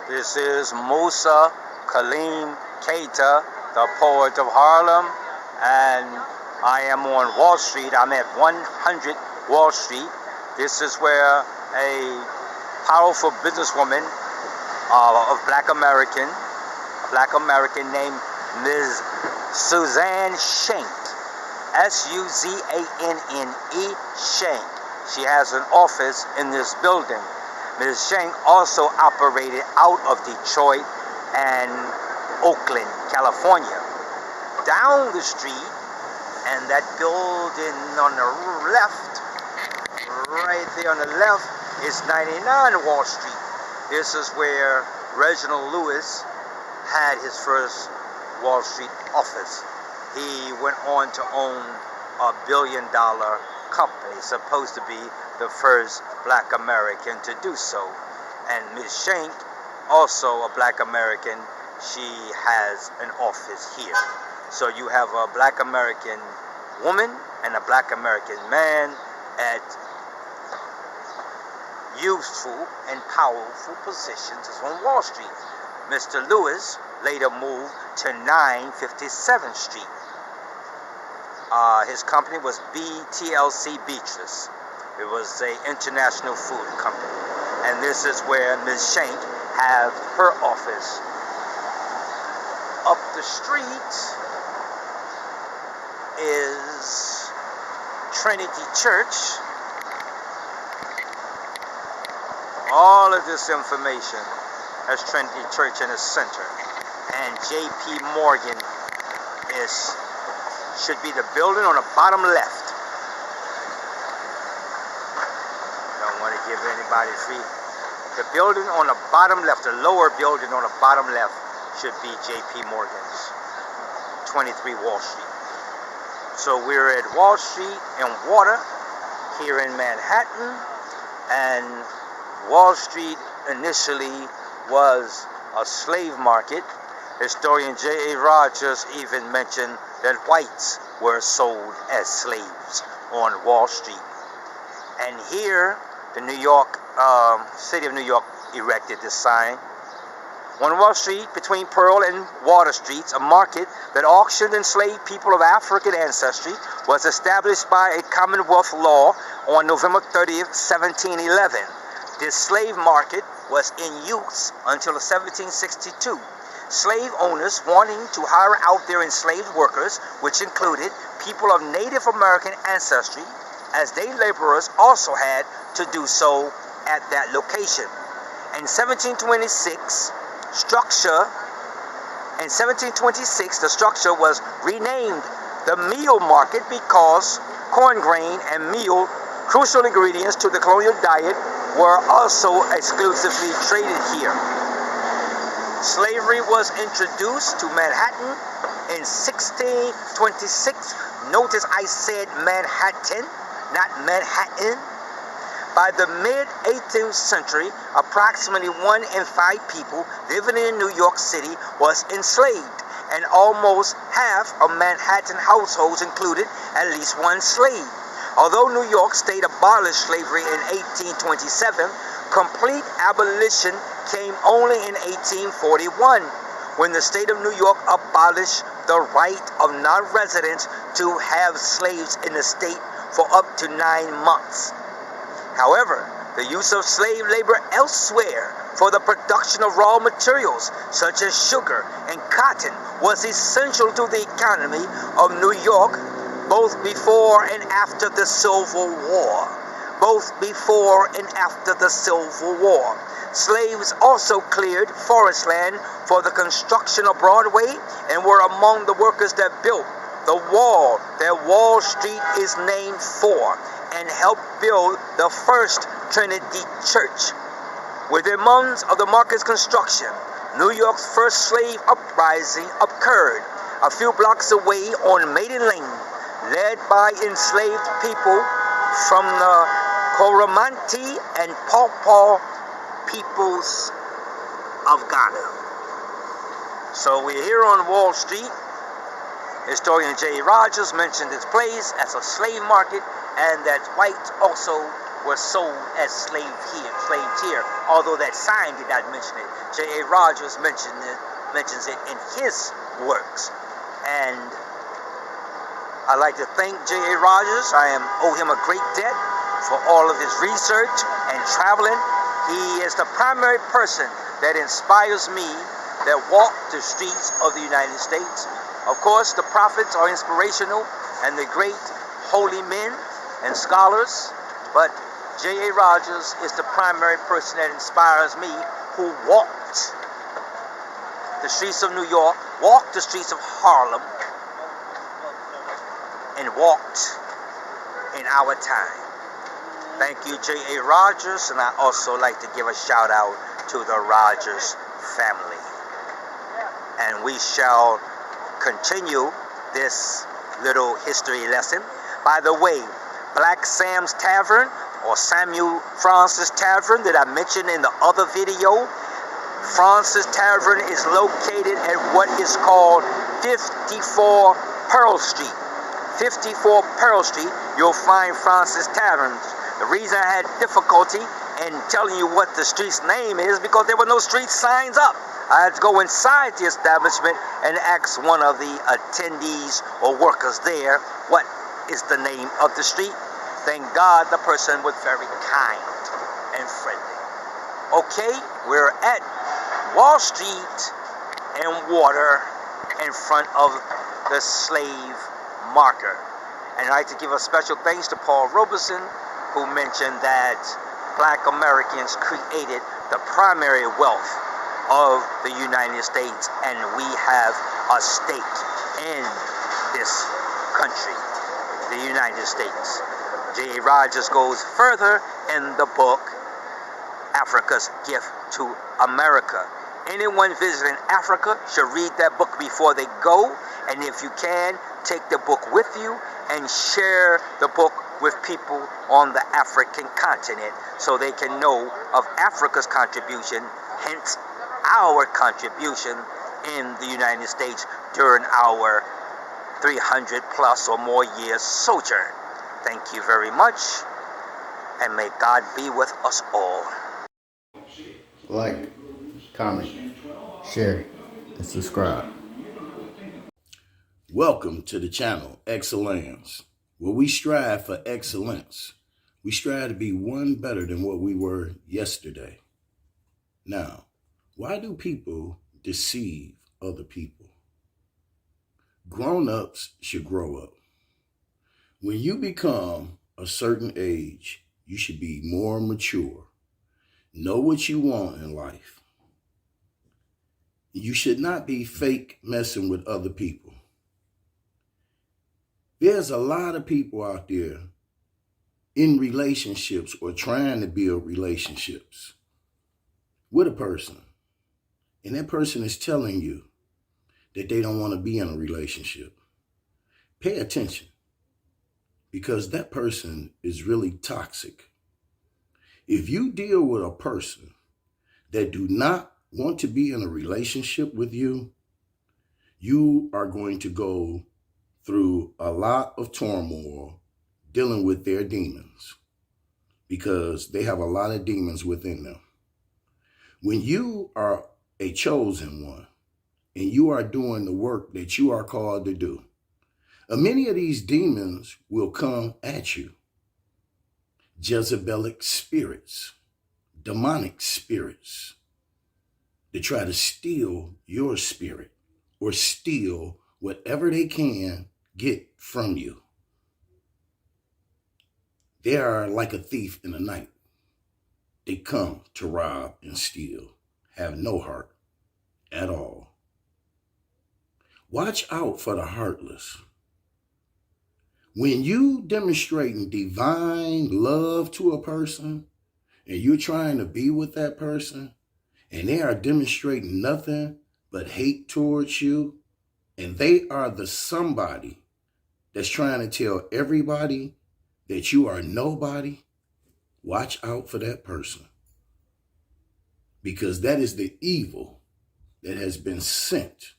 This is Musa Kaleem Keita, the poet of Harlem, and I am on Wall Street. I'm at 100 Wall Street. This is where a powerful businesswoman of Black American named Ms. Suzanne Shank, S-U-Z-A-N-N-E, Shank. She has an office in this building. Ms. Shank also operated out of Detroit and Oakland, California. Down the street, and that building on the left, right there on the left, is 99 Wall Street. This is where Reginald Lewis had his first Wall Street office. He went on to own a billion-dollar company, supposed to be the first Black American to do so. And Ms. Shank, also a Black American, she has an office here. So you have a Black American woman and a Black American man at useful and powerful positions on Wall Street. Mr. Lewis later moved to 957th Street. His company was BTLC Beatrice. It was an international food company. And this is where Ms. Shank has her office. Up the street is Trinity Church. All of this information has Trinity Church in the center. And J.P. Morgan should be the building on the bottom left. Don't want to give anybody free. The building on the bottom left, the lower building on the bottom left, should be J.P. Morgan's, 23 Wall Street. So we're at Wall Street and Water here in Manhattan, and Wall Street initially was a slave market. Historian J.A. Rogers even mentioned that whites were sold as slaves on Wall Street. And here, the city of New York erected this sign. On Wall Street, between Pearl and Water Streets, a market that auctioned enslaved people of African ancestry was established by a Commonwealth law on November 30th, 1711. This slave market was in use until 1762. Slave owners wanting to hire out their enslaved workers, which included people of Native American ancestry, as day laborers also had to do so at that location. In 1726, the structure was renamed the Meal Market because corn grain and meal, crucial ingredients to the colonial diet, were also exclusively traded here. Slavery was introduced to Manhattan in 1626. Notice I said Manhattan, not Manhattan. By the mid-18th century, approximately 1 in 5 people living in New York City was enslaved, and almost half of Manhattan households included at least one slave. Although New York State abolished slavery in 1827, complete abolition came only in 1841, when the state of New York abolished the right of non-residents to have slaves in the state for up to 9 months. However, the use of slave labor elsewhere for the production of raw materials, such as sugar and cotton, was essential to the economy of New York, both before and after the Civil War. Slaves also cleared forest land for the construction of Broadway and were among the workers that built the wall that Wall Street is named for and helped build the first Trinity Church. Within months of the market's construction, New York's first slave uprising occurred a few blocks away on Maiden Lane, led by enslaved people from the Coromantee and Paw peoples of Ghana. So we're here on Wall Street. Historian J. Rogers mentioned this place as a slave market, and that whites also were sold as slaves here, although that sign did not mention it. J.A. Rogers mentions it in his works. And I'd like to thank J.A. Rogers. I owe him a great debt for all of his research and traveling. He is the primary person that inspires me that walk the streets of the United States. Of course, the prophets are inspirational and the great holy men and scholars, but J.A. Rogers is the primary person that inspires me, who walked the streets of New York, walked the streets of Harlem, and walked in our time. Thank you, J.A. Rogers, and I also like to give a shout out to the Rogers family. And we shall continue this little history lesson. By the way, Black Sam's Tavern, or Samuel Francis Tavern that I mentioned in the other video, Francis Tavern is located at what is called 54 Pearl Street. 54 Pearl Street, you'll find Francis Tavern. The reason I had difficulty in telling you what the street's name is because there were no street signs up. I had to go inside the establishment and ask one of the attendees or workers there what is the name of the street. Thank God the person was very kind and friendly. Okay, we're at Wall Street and Water in front of the slave marker. And I'd like to give a special thanks to Paul Robeson, who mentioned that Black Americans created the primary wealth of the United States, and we have a stake in this country, the United States. J.A. Rogers goes further in the book, Africa's Gift to America. Anyone visiting Africa should read that book before they go, and if you can, take the book with you and share the book with people on the African continent so they can know of Africa's contribution, hence our contribution in the United States during our 300 plus or more years sojourn. Thank you very much, and may God be with us all. Like, comment, share, and subscribe. Welcome to the channel, Excellantz'The, where we strive for excellence. We strive to be one better than what we were yesterday. Now, why do people deceive other people? Grown-ups should grow up. When you become a certain age, you should be more mature. Know what you want in life. You should not be fake messing with other people. There's a lot of people out there in relationships or trying to build relationships with a person, and that person is telling you that they don't want to be in a relationship. Pay attention, because that person is really toxic. If you deal with a person that do not want to be in a relationship with you, you are going to go through a lot of turmoil dealing with their demons, because they have a lot of demons within them. When you are a chosen one and you are doing the work that you are called to do, many of these demons will come at you. Jezebelic spirits, demonic spirits, to try to steal your spirit or steal whatever they can get from you. They are like a thief in the night. They come to rob and steal, have no heart at all. Watch out for the heartless. When you demonstrating divine love to a person and you're trying to be with that person and they are demonstrating nothing but hate towards you, and they are the somebody that's trying to tell everybody that you are nobody, watch out for that person, because that is the evil that has been sent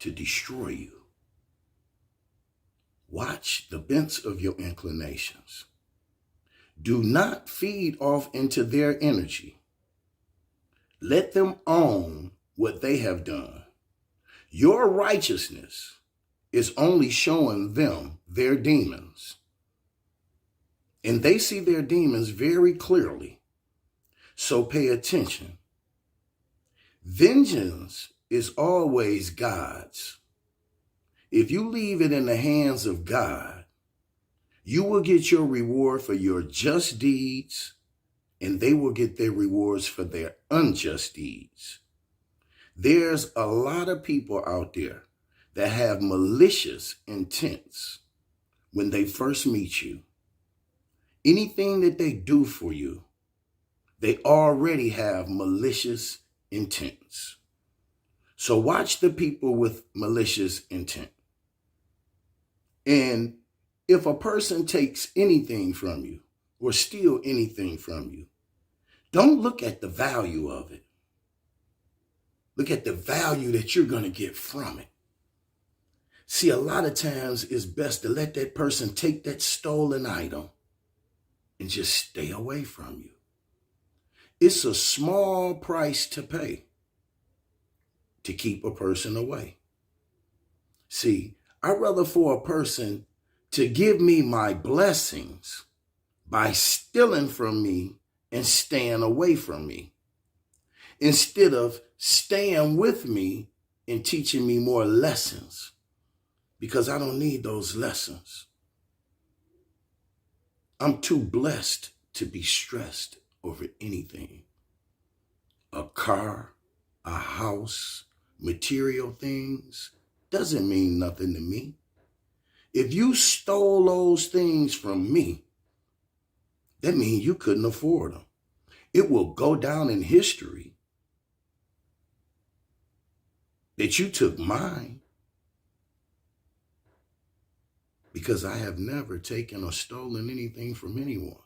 to destroy you. Watch the bents of your inclinations. Do not feed off into their energy. Let them own what they have done. Your righteousness is only showing them their demons. And they see their demons very clearly. So pay attention. Vengeance is always God's. If you leave it in the hands of God, you will get your reward for your just deeds, and they will get their rewards for their unjust deeds. There's a lot of people out there that have malicious intents when they first meet you. Anything that they do for you, they already have malicious intents. So watch the people with malicious intent. And if a person takes anything from you or steal anything from you, don't look at the value of it. Look at the value that you're going to get from it. See, a lot of times it's best to let that person take that stolen item and just stay away from you. It's a small price to pay to keep a person away. See, I'd rather for a person to give me my blessings by stealing from me and staying away from me, instead of staying with me and teaching me more lessons, because I don't need those lessons. I'm too blessed to be stressed over anything. A car, a house, material things doesn't mean nothing to me. If you stole those things from me, that means you couldn't afford them. It will go down in history that you took mine, because I have never taken or stolen anything from anyone.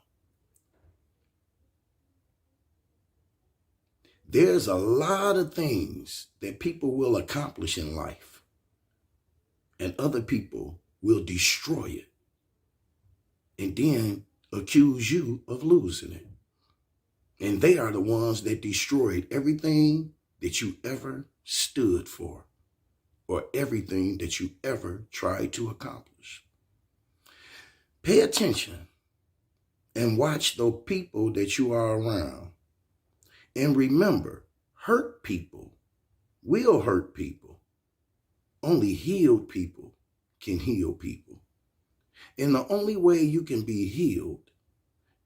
There's a lot of things that people will accomplish in life, and other people will destroy it and then accuse you of losing it. And they are the ones that destroyed everything that you ever stood for or everything that you ever tried to accomplish. Pay attention and watch the people that you are around. And remember, hurt people will hurt people. Only healed people can heal people. And the only way you can be healed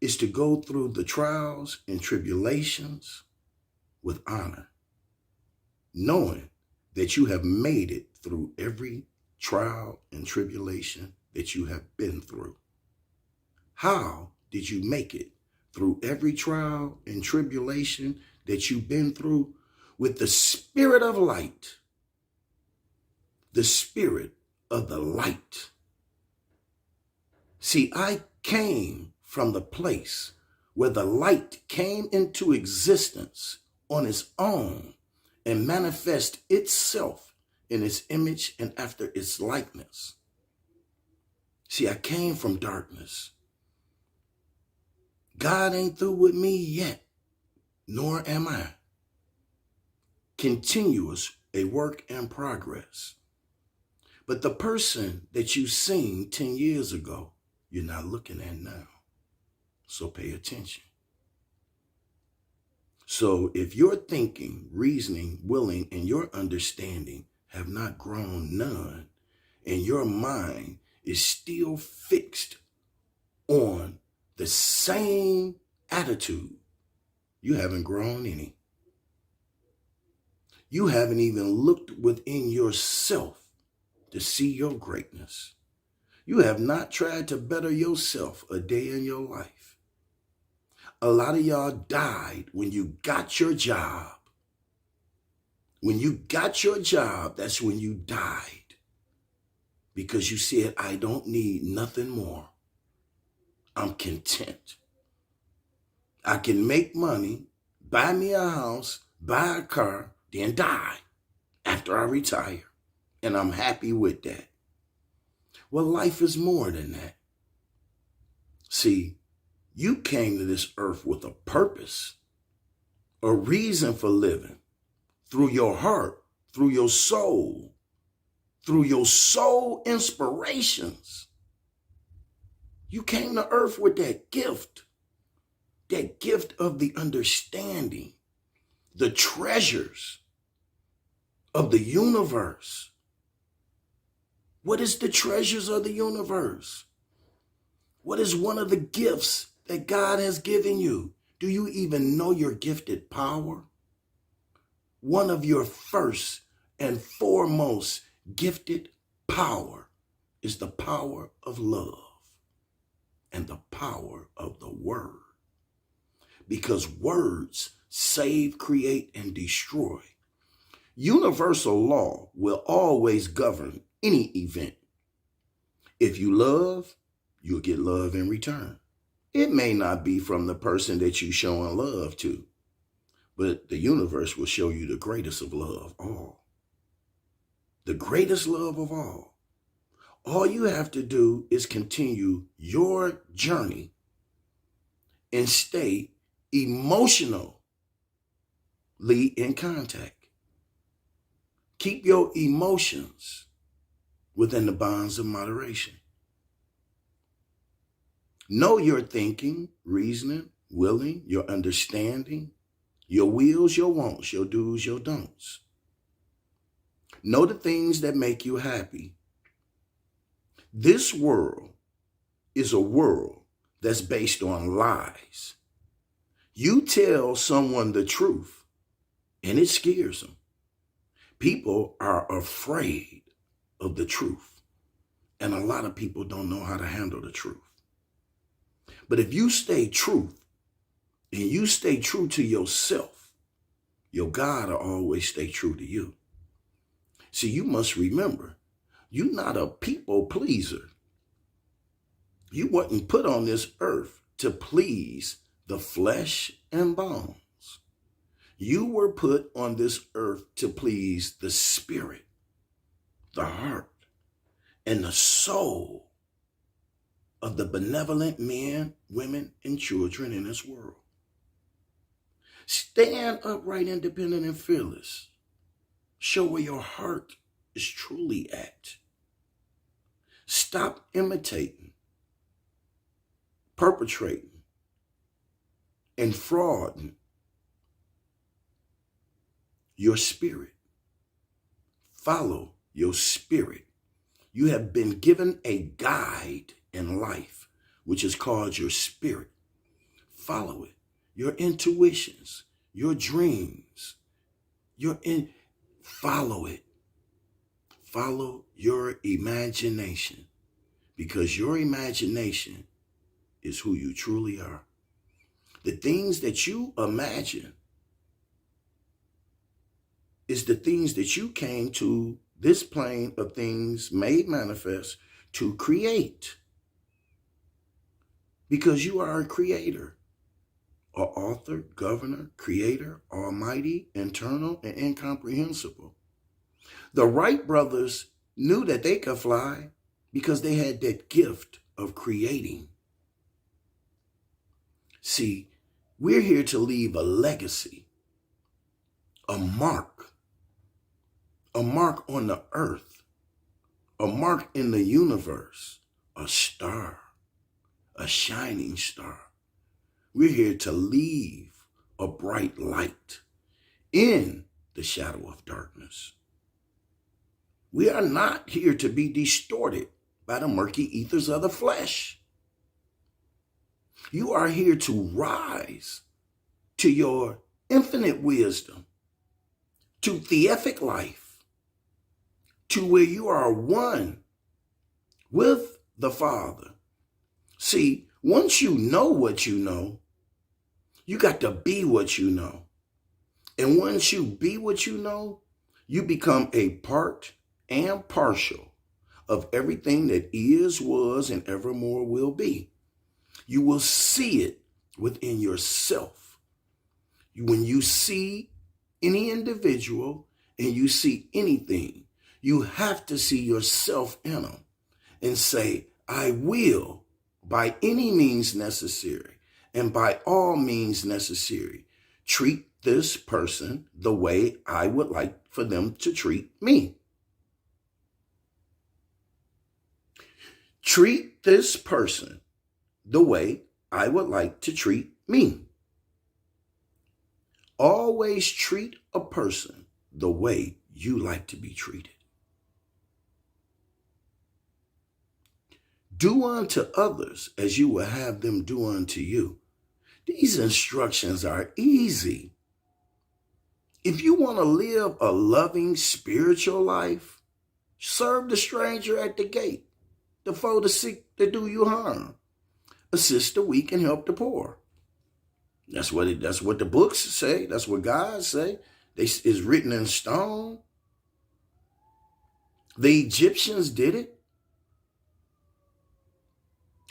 is to go through the trials and tribulations with honor, knowing that you have made it through every trial and tribulation that you have been through. How did you make it through every trial and tribulation that you've been through? With the spirit of light, the spirit of the light. See, I came from the place where the light came into existence on its own and manifest itself in its image and after its likeness. See, I came from darkness. God ain't through with me yet, nor am I. Continuous, a work in progress. But the person that you seen 10 years ago, you're not looking at now. So pay attention. So if your thinking, reasoning, willing, and your understanding have not grown none, and your mind is still fixed on the same attitude, you haven't grown any. You haven't even looked within yourself to see your greatness. You have not tried to better yourself a day in your life. A lot of y'all died when you got your job. When you got your job, that's when you died. Because you said, I don't need nothing more. I'm content. I can make money, buy me a house, buy a car, then die after I retire. And I'm happy with that. Well, life is more than that. See, You came to this earth with a purpose, a reason for living, through your heart, through your soul inspirations. You came to earth with that gift of the understanding, the treasures of the universe. What is the treasures of the universe? What is one of the gifts that God has given you? Do you even know your gifted power? One of your first and foremost gifted power is the power of love and the power of the word. Because words save, create, and destroy. Universal law will always govern any event. If you love, you'll get love in return. It may not be from the person that you're showing love to, but the universe will show you the greatest of love all. The greatest love of all. All you have to do is continue your journey and stay emotionally in contact. Keep your emotions within the bonds of moderation. Know your thinking, reasoning, willing, your understanding, your wills, your wants, your do's, your don'ts. Know the things that make you happy. This world is a world that's based on lies. You tell someone the truth and it scares them. People are afraid of the truth, and a lot of people don't know how to handle the truth. But if you stay true and you stay true to yourself, your God will always stay true to you. See, you must remember, you're not a people pleaser. You weren't put on this earth to please the flesh and bones. You were put on this earth to please the spirit, the heart, and the soul of the benevolent men, women, and children in this world. Stand upright, independent, and fearless. Show where your heart is truly at. Stop imitating, perpetrating, and frauding your spirit. Follow your spirit. You have been given a guide in life, which is called your spirit. Follow it. Your intuitions, your dreams, follow it. Follow your imagination, because your imagination is who you truly are. The things that you imagine is the things that you came to this plane of things made manifest to create. Because you are a creator, an author, governor, creator, almighty, internal, and incomprehensible. The Wright brothers knew that they could fly because they had that gift of creating. See, we're here to leave a legacy, a mark on the earth, a mark in the universe, a star, a shining star. We're here to leave a bright light in the shadow of darkness. We are not here to be distorted by the murky ethers of the flesh. You are here to rise to your infinite wisdom, to theific life, to where you are one with the Father. See, once you know what you know, you got to be what you know. And once you be what you know, you become a part and partial of everything that is, was, and evermore will be. You will see it within yourself. When you see any individual and you see anything, you have to see yourself in them and say, I will, by any means necessary, and by all means necessary, treat this person the way I would like for them to treat me. Treat this person the way I would like to treat me. Always treat a person the way you like to be treated. Do unto others as you will have them do unto you. These instructions are easy. If you want to live a loving spiritual life, serve the stranger at the gate, the foe, the sick that do you harm, assist the weak and help the poor. That's what the books say. That's what God say. It's written in stone. The Egyptians did it.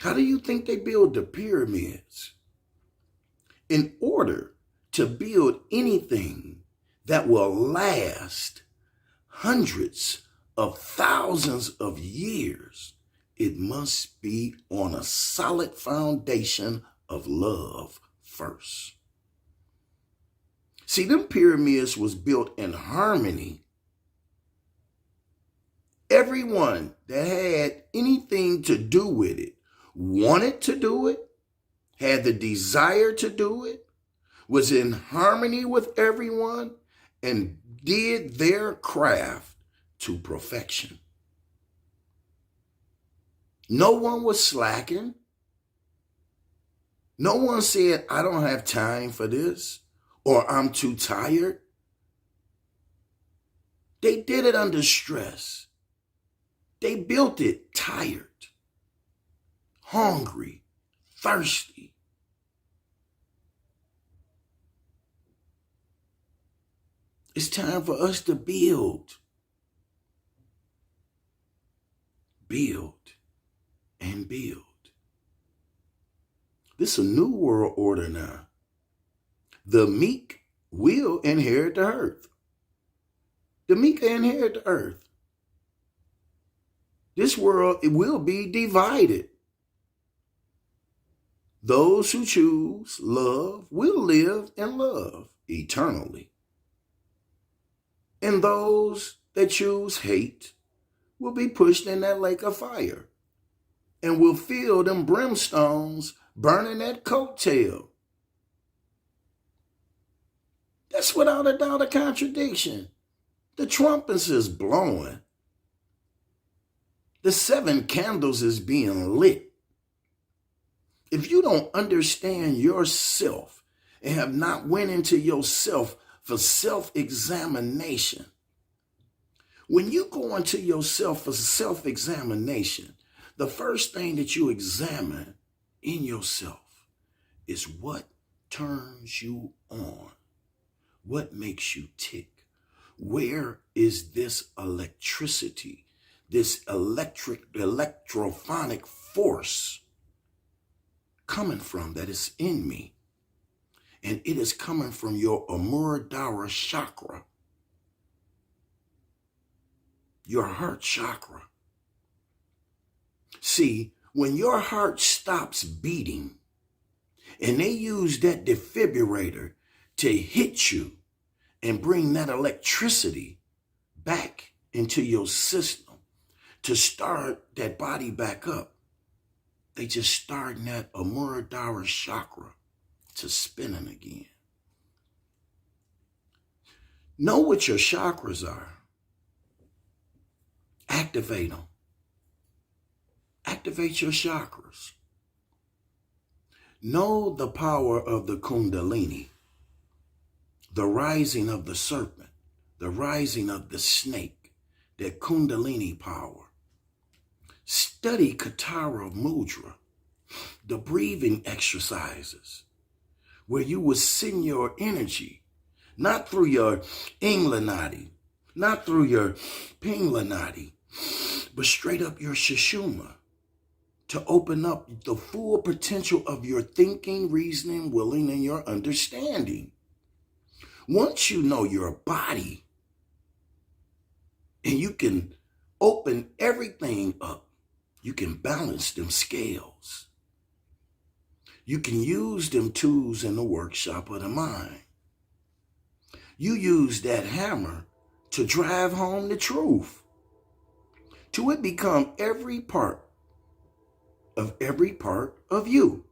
How do you think they build the pyramids? In order to build anything that will last hundreds of thousands of years, it must be on a solid foundation of love first. See, them pyramids was built in harmony. Everyone that had anything to do with it wanted to do it, had the desire to do it, was in harmony with everyone, and did their craft to perfection. No one was slacking. No one said, I don't have time for this, or I'm too tired. They did it under stress. They built it tired, hungry, thirsty. It's time for us to build. Build and build. This is a new world order now. The meek will inherit the earth. The meek inherit the earth. This world, it will be divided. Those who choose love will live in love eternally. And those that choose hate will be pushed in that lake of fire and will feel them brimstones burning that coattail. That's without a doubt a contradiction. The trumpets is blowing. The 7 candles is being lit. If you don't understand yourself and have not went into yourself for self-examination, when you go into yourself for self-examination, the first thing that you examine in yourself is what turns you on, what makes you tick. Where is this electricity, this electrophonic force coming from that is in me? And it is coming from your Amuradhara chakra, your heart chakra. See, when your heart stops beating and they use that defibrillator to hit you and bring that electricity back into your system to start that body back up, they just starting that Amuradhara chakra to spinning again. Know what your chakras are. Activate them. Activate your chakras. Know the power of the Kundalini, the rising of the serpent, the rising of the snake, that Kundalini power. Study Katara Mudra, the breathing exercises, where you will send your energy, not through your Inglanati, not through your Pinglanati, but straight up your Sushumna, to open up the full potential of your thinking, reasoning, willing, and your understanding. Once you know your body, and you can open everything up, you can balance them scales. You can use them tools in the workshop of the mind. You use that hammer to drive home the truth, till it become every part of you.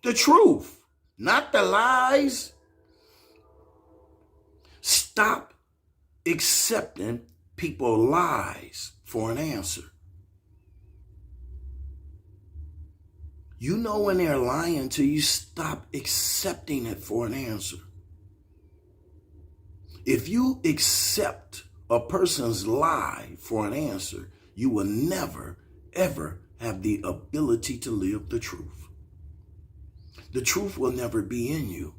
The truth, not the lies. Stop accepting people's lies for an answer. You know when they're lying to you, stop accepting it for an answer. If you accept a person's lie for an answer, you will never, ever have the ability to live the truth. The truth will never be in you.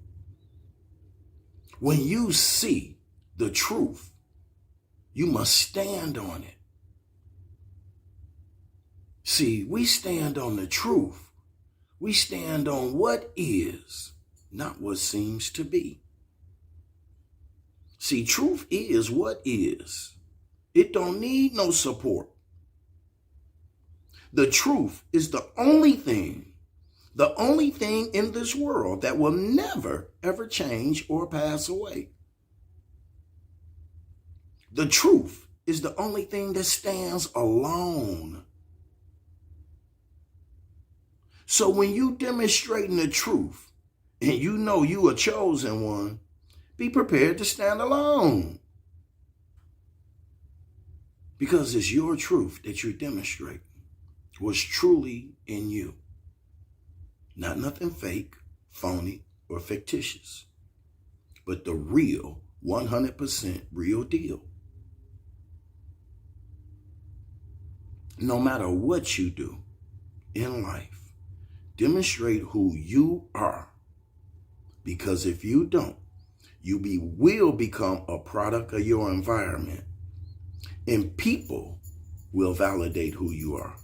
When you see the truth, you must stand on it. See, we stand on the truth. We stand on what is, not what seems to be. See, truth is what is. It don't need no support. The truth is the only thing in this world that will never, ever change or pass away. The truth is the only thing that stands alone. So when you demonstrating the truth and you know you a chosen one, be prepared to stand alone. Because it's your truth that you're demonstrating was truly in you. Not nothing fake, phony, or fictitious, but the real, 100% real deal. No matter what you do in life, demonstrate who you are. Because if you don't, you will become a product of your environment. And people will validate who you are.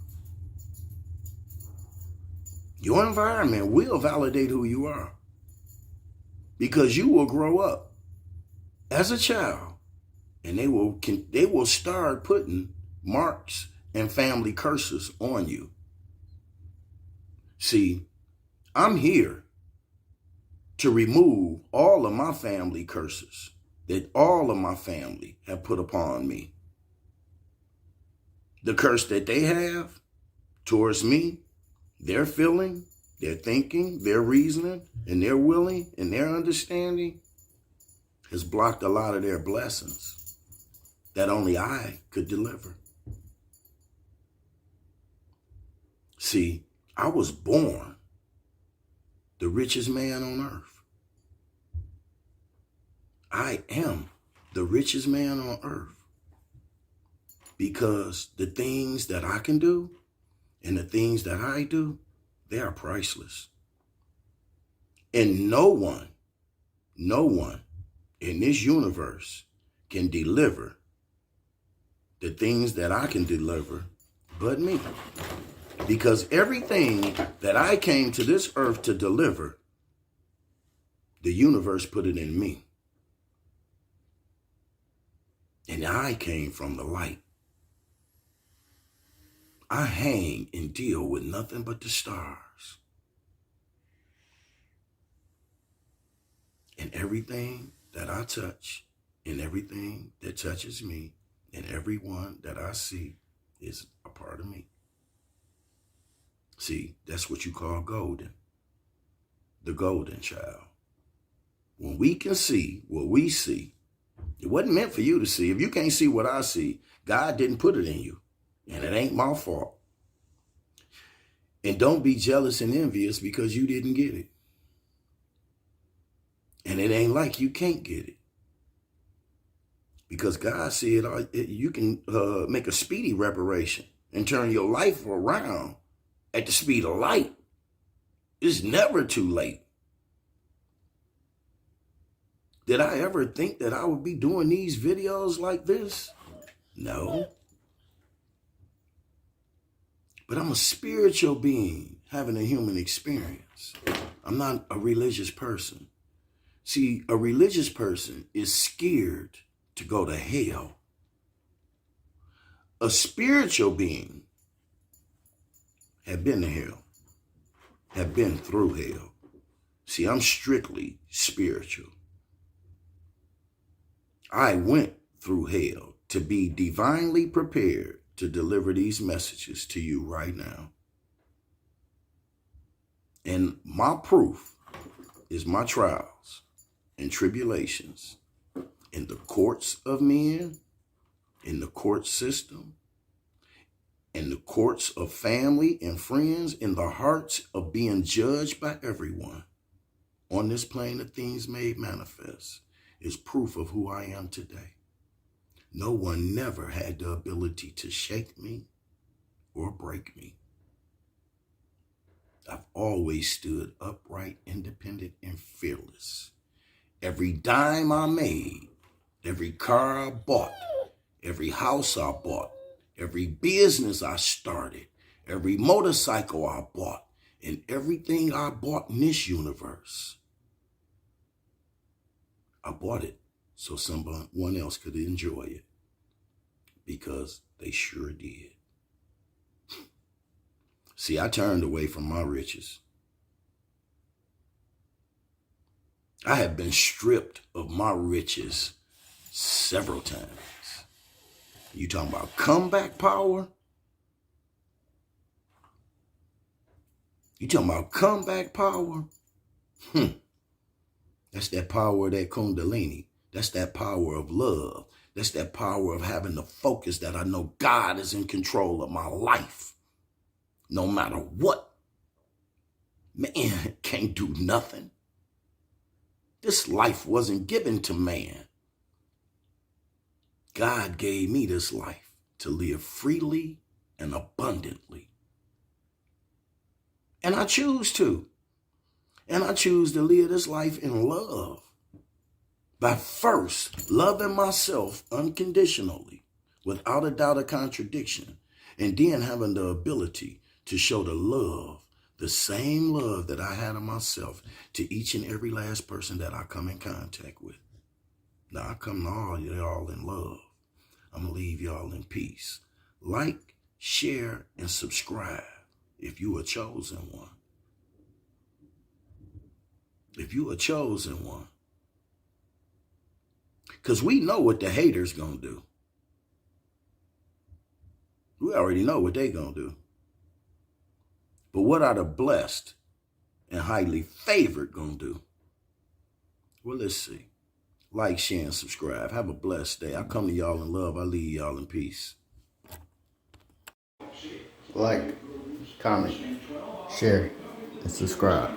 Your environment will validate who you are. Because you will grow up as a child. And they will start putting marks and family curses on you. See, I'm here to remove all of my family curses that all of my family have put upon me. The curse that they have towards me, their feeling, their thinking, their reasoning, and their willing, and their understanding has blocked a lot of their blessings that only I could deliver. See, I was born the richest man on earth. I am the richest man on earth because the things that I can do and the things that I do, they are priceless. And no one in this universe can deliver the things that I can deliver but me. Because everything that I came to this earth to deliver, the universe put it in me. And I came from the light. I hang and deal with nothing but the stars. And everything that I touch, and everything that touches me, and everyone that I see is a part of me. See, that's what you call golden. The golden child. When we can see what we see, it wasn't meant for you to see. If you can't see what I see, God didn't put it in you. And it ain't my fault. And don't be jealous and envious because you didn't get it. And it ain't like you can't get it. Because God said you can make a speedy reparation and turn your life around at the speed of light. It's never too late. Did I ever think that I would be doing these videos like this? No. But I'm a spiritual being having a human experience. I'm not a religious person. See, a religious person is scared to go to hell. A spiritual being had been to hell. have been through hell. See, I'm strictly spiritual. I went through hell to be divinely prepared to deliver these messages to you right now. And my proof is my trials and tribulations in the courts of men, in the court system, in the courts of family and friends, in the hearts of being judged by everyone. On this plane of things made manifest is proof of who I am today. No one never had the ability to shake me or break me. I've always stood upright, independent, and fearless. Every dime I made, every car I bought, every house I bought, every business I started, every motorcycle I bought, and everything I bought in this universe, I bought it so someone else could enjoy it, because they sure did. See, I turned away from my riches. I have been stripped of my riches several times. You talking about comeback power? You talking about comeback power? That's that power of that Kundalini. That's that power of love. That's that power of having the focus that I know God is in control of my life. No matter what. Man can't do nothing. This life wasn't given to man. God gave me this life to live freely and abundantly. And I choose to. And I choose to live this life in love. By first loving myself unconditionally, without a doubt or contradiction, and then having the ability to show the love, the same love that I had of myself, to each and every last person that I come in contact with. Now, I come to all y'all in love. I'm going to leave y'all in peace. Like, share, and subscribe if you a chosen one. If you a chosen one. Because we know what the haters going to do. We already know what they going to do. But what are the blessed and highly favored going to do? Well, let's see. Like, share, and subscribe. Have a blessed day. I come to y'all in love. I leave y'all in peace. Like, comment, share, and subscribe.